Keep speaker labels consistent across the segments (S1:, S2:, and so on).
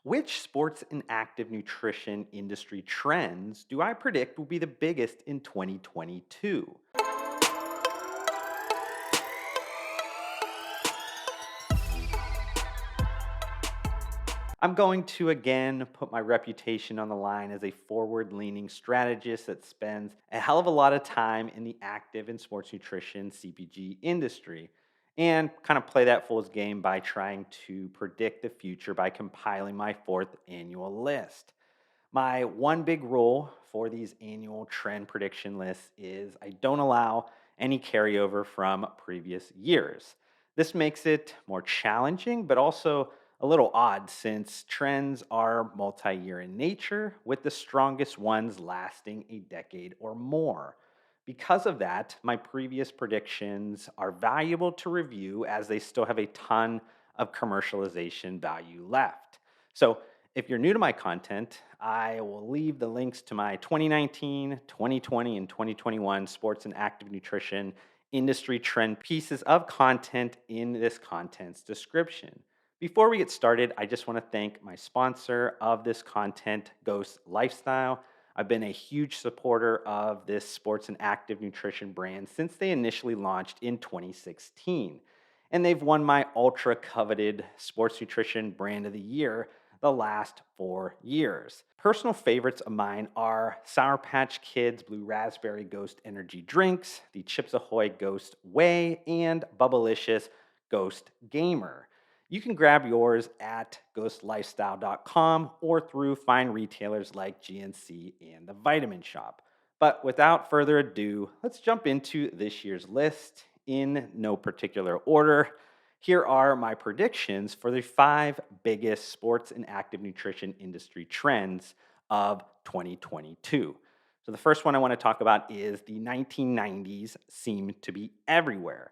S1: Which sports and active nutrition industry trends do I predict will be the biggest in 2022? I'm going to again put my reputation on the line as a forward leaning strategist that spends a hell of a lot of time in the active and sports nutrition CPG industry and kind of play that fool's game by trying to predict the future by compiling my fourth annual list. My one big rule for these annual trend prediction lists is I don't allow any carryover from previous years. This makes it more challenging, but also a little odd since trends are multi year in nature, with the strongest ones lasting a decade or more. Because of that, my previous predictions are valuable to review as they still have a ton of commercialization value left. So, if you're new to my content, I will leave the links to my 2019, 2020, and 2021 sports and active nutrition industry trend pieces of content in this content's description. Before we get started, I just want to thank my sponsor of this content, Ghost Lifestyle. I've been a huge supporter of this sports and active nutrition brand since they initially launched in 2016. And they've won my ultra coveted sports nutrition brand of the year the last 4 years. Personal favorites of mine are Sour Patch Kids Blue Raspberry Ghost Energy Drinks, the Chips Ahoy Ghost Whey, and Bubblicious Ghost Gamer. You can grab yours at ghostlifestyle.com or through fine retailers like GNC and the Vitamin Shop. But without further ado, let's jump into this year's list in no particular order. Here are my predictions for the five biggest sports and active nutrition industry trends of 2022. So, the first one I want to talk about is the 1990s seem to be everywhere.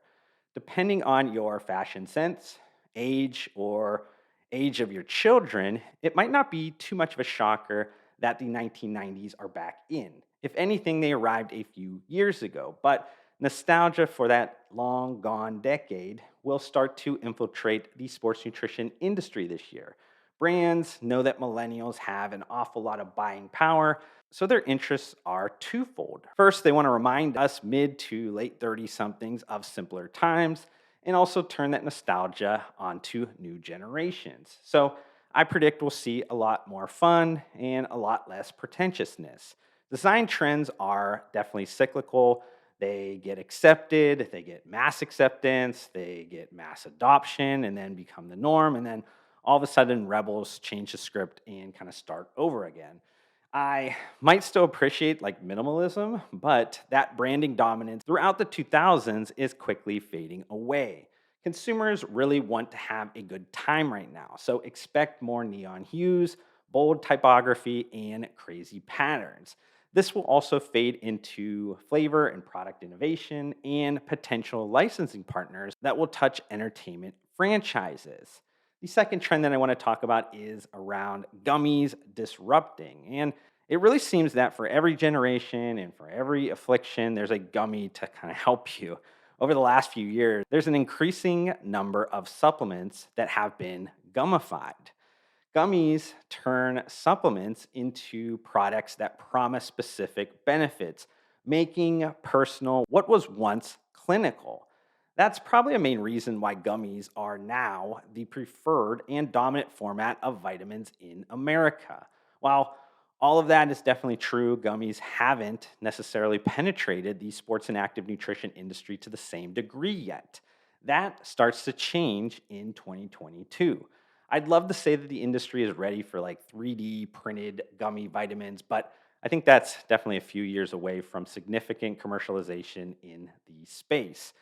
S1: Depending on your fashion sense, age, or age of your children, it might not be too much of a shocker that the 1990s are back in. If anything, they arrived a few years ago, but nostalgia for that long gone decade will start to infiltrate the sports nutrition industry this year. Brands know that millennials have an awful lot of buying power, so their interests are twofold. First, they want to remind us mid to late 30 somethings of simpler times and also turn that nostalgia onto new generations. So I predict we'll see a lot more fun and a lot less pretentiousness. Design trends are definitely cyclical. They get accepted, they get mass acceptance, they get mass adoption, and then become the norm. And then all of a sudden, rebels change the script and kind of start over again. I might still appreciate like minimalism, but that branding dominance throughout the 2000s is quickly fading away. Consumers really want to have a good time right now, so expect more neon hues, bold typography, and crazy patterns. This will also fade into flavor and product innovation and potential licensing partners that will touch entertainment franchises. The second trend that I want to talk about is around gummies disrupting. And it really seems that for every generation and for every affliction, there's a gummy to kind of help you. Over the last few years, there's an increasing number of supplements that have been gummified. Gummies turn supplements into products that promise specific benefits, making personal what was once clinical. That's probably a main reason why gummies are now the preferred and dominant format of vitamins in America. While all of that is definitely true, gummies haven't necessarily penetrated the sports and active nutrition industry to the same degree yet. That starts to change in 2022. I'd love to say that the industry is ready for like 3D printed gummy vitamins, but I think that's definitely a few years away from significant commercialization in the space.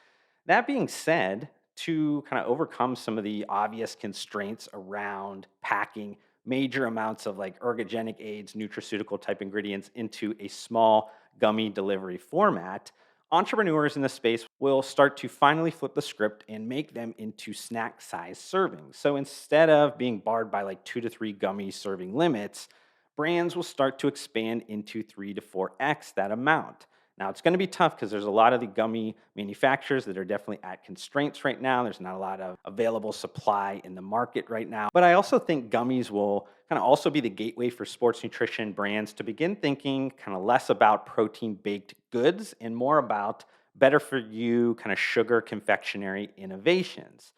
S1: That being said, to kind of overcome some of the obvious constraints around packing major amounts of like ergogenic aids, nutraceutical type ingredients into a small gummy delivery format, entrepreneurs in the space will start to finally flip the script and make them into snack size servings. So instead of being barred by like 2 to 3 gummy serving limits, brands will start to expand into 3 to 4x that amount. Now, it's going to be tough because there's a lot of the gummy manufacturers that are definitely at constraints right now. There's not a lot of available supply in the market right now. But I also think gummies will kind of also be the gateway for sports nutrition brands to begin thinking kind of less about protein baked goods and more about better for you kind of sugar confectionery innovations.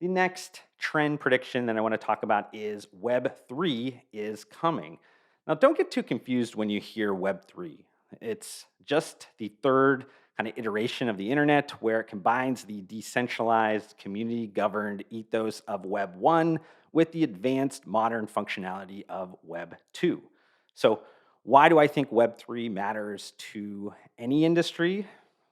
S1: The next trend prediction that I want to talk about is Web3 is coming. Now, don't get too confused when you hear Web3. It's just the third kind of iteration of the internet where it combines the decentralized, community governed ethos of Web 1 with the advanced modern functionality of Web 2. So, why do I think Web 3 matters to any industry?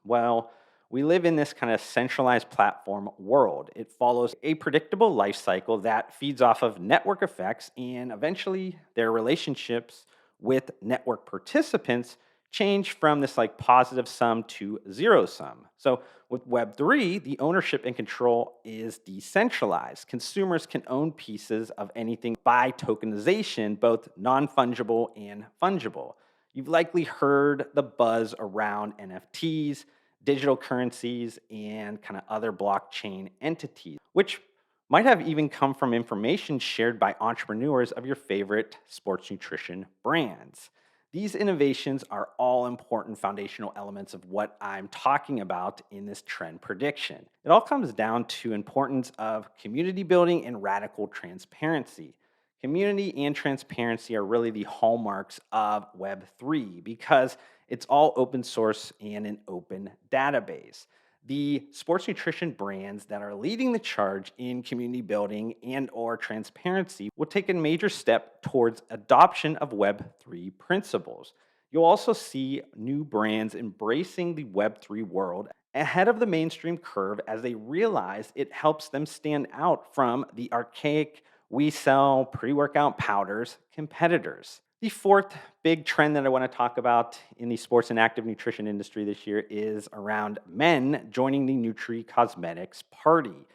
S1: Well, we live in this kind of centralized platform world. It follows a predictable life cycle that feeds off of network effects and eventually their relationships with network participants change from this like positive sum to zero sum. So with Web3, the ownership and control is decentralized. Consumers can own pieces of anything by tokenization, both non fungible and fungible. You've likely heard the buzz around NFTs, digital currencies, and kind of other blockchain entities, which might have even come from information shared by entrepreneurs of your favorite sports nutrition brands. These innovations are all important foundational elements of what I'm talking about in this trend prediction. It all comes down to importance of community building and radical transparency. Community and transparency are really the hallmarks of Web3 because it's all open source and an open database. The sports nutrition brands that are leading the charge in community building and or transparency will take a major step towards adoption of Web3 principles. You'll also see new brands embracing the Web3 world ahead of the mainstream curve as they realize it helps them stand out from the archaic we sell pre workout powders competitors. The fourth big trend that I want to talk about in the sports and active nutrition industry this year is around men joining the Nutricosmetics party.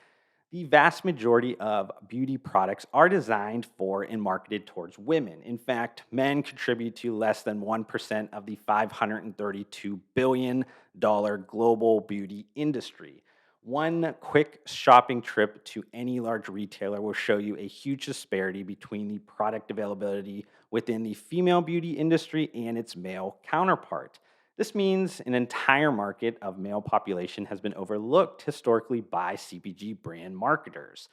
S1: The vast majority of beauty products are designed for and marketed towards women. In fact, men contribute to less than 1% of the $532 billion global beauty industry. One quick shopping trip to any large retailer will show you a huge disparity between the product availability within the female beauty industry and its male counterpart. This means an entire market of male population has been overlooked historically by CPG brand marketers.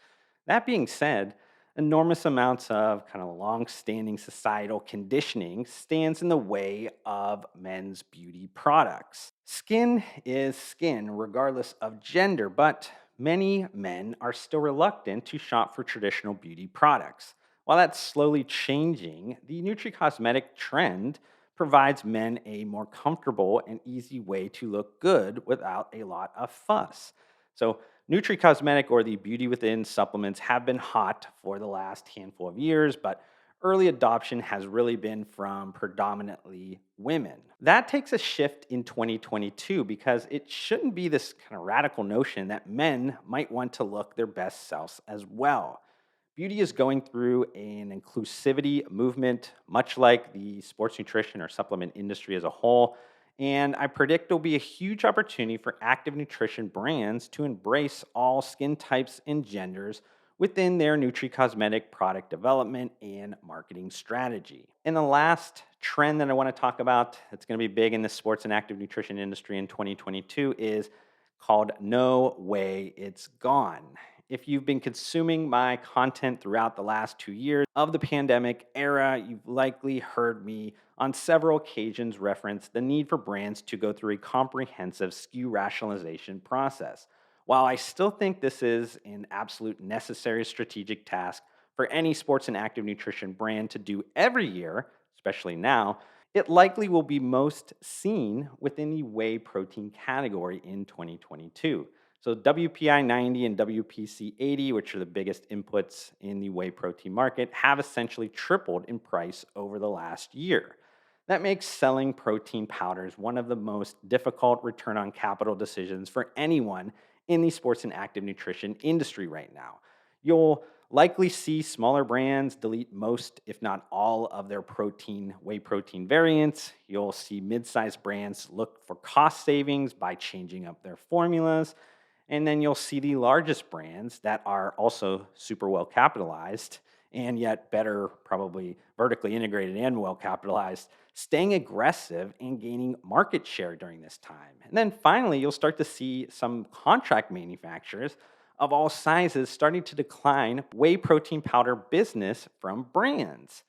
S1: That being said, enormous amounts of kind of long-standing societal conditioning stands in the way of men's beauty products. Skin is skin regardless of gender, but many men are still reluctant to shop for traditional beauty products. While that's slowly changing, the Nutri-Cosmetic trend provides men a more comfortable and easy way to look good without a lot of fuss. So, Nutricosmetic or the beauty within supplements have been hot for the last handful of years, but early adoption has really been from predominantly women. That takes a shift in 2022 because it shouldn't be this kind of radical notion that men might want to look their best selves as well. Beauty is going through an inclusivity movement, much like the sports nutrition or supplement industry as a whole. And I predict there'll be a huge opportunity for active nutrition brands to embrace all skin types and genders within their Nutri-Cosmetic product development and marketing strategy. And the last trend that I want to talk about that's going to be big in the sports and active nutrition industry in 2022 is called No Way It's Gone. If you've been consuming my content throughout the last 2 years of the pandemic era, you've likely heard me on several occasions reference the need for brands to go through a comprehensive SKU rationalization process. While I still think this is an absolute necessary strategic task for any sports and active nutrition brand to do every year, especially now, it likely will be most seen within the whey protein category in 2022. So WPI 90 and WPC 80, which are the biggest inputs in the whey protein market, have essentially tripled in price over the last year. That makes selling protein powders one of the most difficult return on capital decisions for anyone in the sports and active nutrition industry right now. You'll likely see smaller brands delete most, if not all, of their whey protein variants. You'll see mid sized brands look for cost savings by changing up their formulas. And then you'll see the largest brands that are also super well capitalized and yet better, probably vertically integrated and well capitalized, staying aggressive and gaining market share during this time. And then finally, you'll start to see some contract manufacturers of all sizes starting to decline whey protein powder business from brands.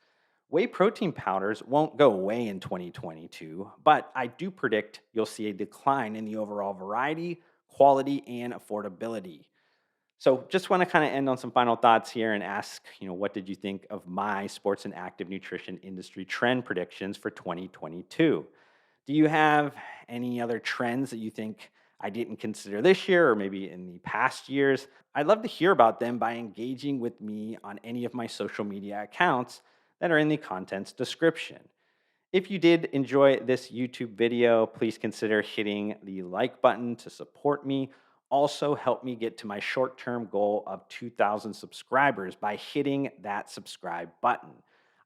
S1: Whey protein powders won't go away in 2022, but I do predict you'll see a decline in the overall variety, quality, and affordability. So, just want to kind of end on some final thoughts here and ask, what did you think of my sports and active nutrition industry trend predictions for 2022? Do you have any other trends that you think I didn't consider this year or maybe in the past years? I'd love to hear about them by engaging with me on any of my social media accounts that are in the content's description. If you did enjoy this YouTube video, please consider hitting the like button to support me. Also, help me get to my short term goal of 2,000 subscribers by hitting that subscribe button.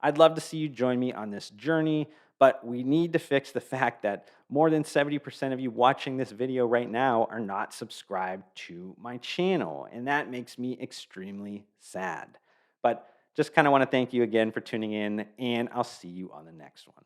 S1: I'd love to see you join me on this journey, but we need to fix the fact that more than 70% of you watching this video right now are not subscribed to my channel, and that makes me extremely sad. But just kind of want to thank you again for tuning in, and I'll see you on the next one.